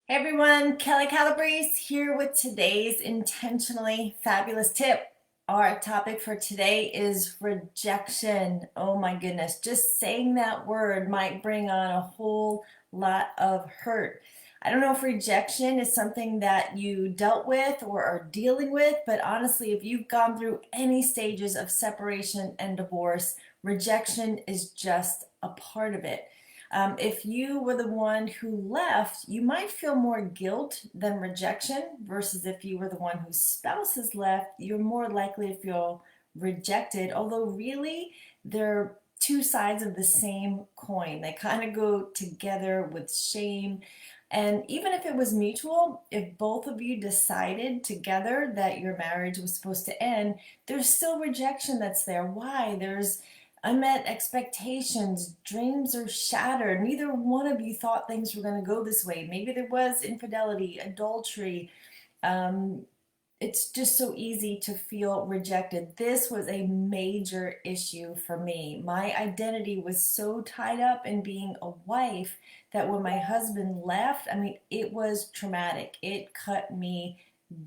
Hey everyone, Kelli Calabrese here with today's intentionally fabulous tip. Our topic for today is rejection. Oh my goodness, just saying that word might bring on a whole lot of hurt. I don't know if rejection is something that you dealt with or are dealing with, but honestly, if you've gone through any stages of separation and divorce, rejection is just a part of it. If you were the one who left, you might feel more guilt than rejection, versus if you were the one whose spouse has left, you're more likely to feel rejected. Although, really, they're two sides of the same coin. They kind of go together with shame. And even if it was mutual, if both of you decided together that your marriage was supposed to end, there's still rejection that's there. Why? There's unmet expectations, dreams are shattered. Neither one of you thought things were going to go this way. Maybe there was infidelity, adultery. Um, it's just so easy to feel rejected. This was a major issue for me. My identity was so tied up in being a wife that when my husband left, it was traumatic. It cut me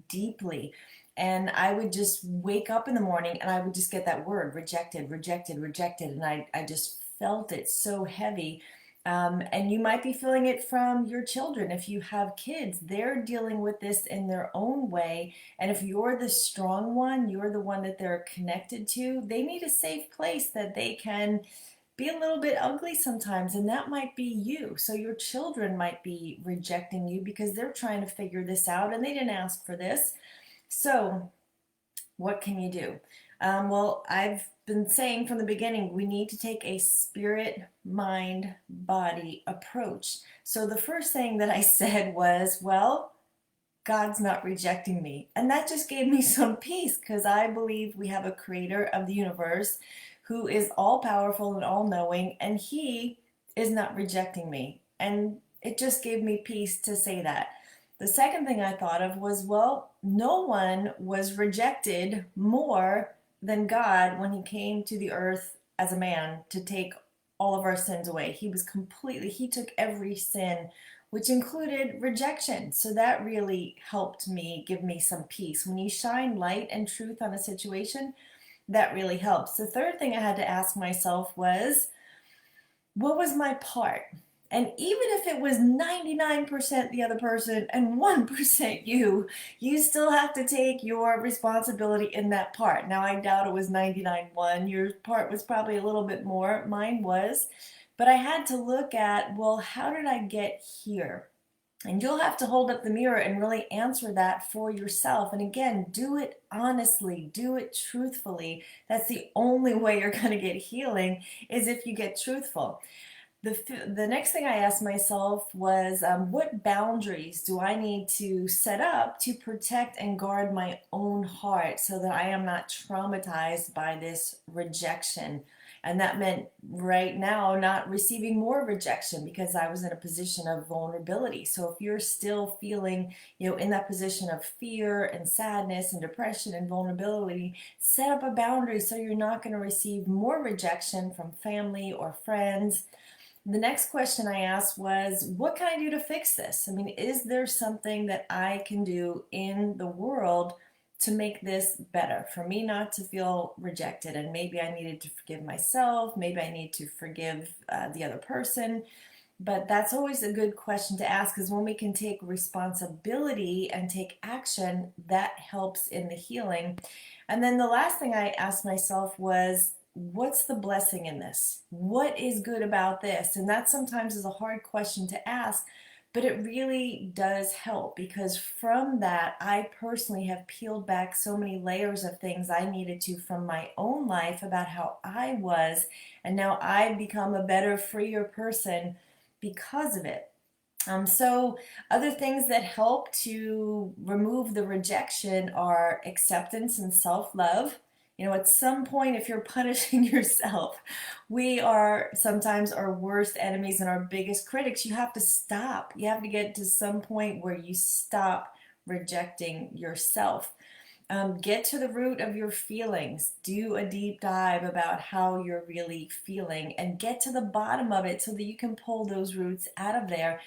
deeply. And I would just wake up in the morning and I would just get that word rejected, rejected, rejected. And I just felt it so heavy. And you might be feeling it from your children. If you have kids, they're dealing with this in their own way. And if you're the strong one, you're the one that they're connected to, they need a safe place that they can be a little bit ugly sometimes, and that might be you. So your children might be rejecting you because they're trying to figure this out and they didn't ask for this. So, what can you do? Well, I've been saying from the beginning, we need to take a spirit, mind, body approach. So, the first thing that I said was, well, God's not rejecting me. And that just gave me some peace because I believe we have a creator of the universe who is all powerful and all knowing, and he is not rejecting me. And it just gave me peace to say that. The second thing I thought of was, well, no one was rejected more than God when he came to the earth as a man to take all of our sins away. He took every sin, which included rejection. So that really helped me, give me some peace. When you shine light and truth on a situation, that really helps. The third thing I had to ask myself was, what was my part? And even if it was 99% the other person and 1% you, you still have to take your responsibility in that part. Now, I doubt it was 99-1. Your part was probably a little bit more. Mine was. But I had to look at, well, how did I get here? And you'll have to hold up the mirror and really answer that for yourself. And again, do it honestly, do it truthfully. That's the only way you're going to get healing, is if you get truthful. The next thing I asked myself was, what boundaries do I need to set up to protect and guard my own heart so that I am not traumatized by this rejection? And that meant right now not receiving more rejection because I was in a position of vulnerability. So if you're still feeling, in that position of fear and sadness and depression and vulnerability, set up a boundary so you're not going to receive more rejection from family or friends. The next question I asked was, what can I do to fix this? Is there something that I can do in the world to make this better, for me not to feel rejected? And maybe I needed to forgive myself, maybe I need to forgive the other person. But that's always a good question to ask, because when we can take responsibility and take action, that helps in the healing. And then the last thing I asked myself was, what's the blessing in this? What is good about this? And that sometimes is a hard question to ask, but it really does help, because from that, I personally have peeled back so many layers of things I needed to from my own life about how I was. And now I've become a better, freer person because of it. So other things that help to remove the rejection are acceptance and self-love. At some point, if you're punishing yourself, we are sometimes our worst enemies and our biggest critics. You have to stop. You have to get to some point where you stop rejecting yourself. Get to the root of your feelings. Do a deep dive about how you're really feeling and get to the bottom of it so that you can pull those roots out of there.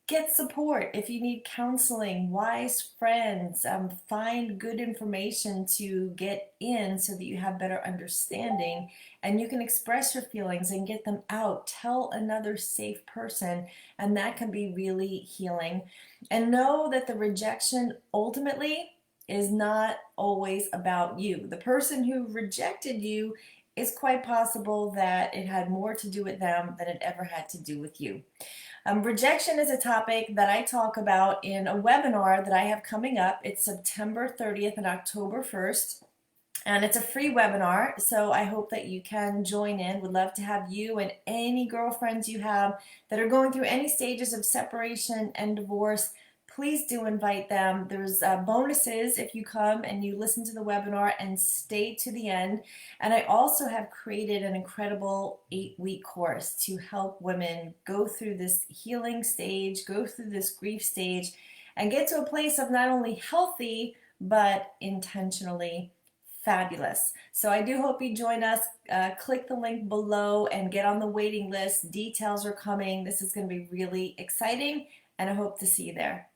Get support if you need counseling, wise friends, find good information to get in so that you have better understanding and you can express your feelings and get them out. Tell another safe person, and that can be really healing. And know that the rejection ultimately is not always about you. The person who rejected you, is quite possible that it had more to do with them than it ever had to do with you. Rejection is a topic that I talk about in a webinar that I have coming up. It's September 30th and October 1st. And it's a free webinar, so I hope that you can join in. Would love to have you and any girlfriends you have that are going through any stages of separation and divorce. Please do invite them. There's bonuses if you come and you listen to the webinar and stay to the end. And I also have created an incredible 8-week course to help women go through this healing stage, go through this grief stage, and get to a place of not only healthy, but intentionally fabulous. So I do hope you join us. Click the link below and get on the waiting list. Details are coming. This is going to be really exciting, and I hope to see you there.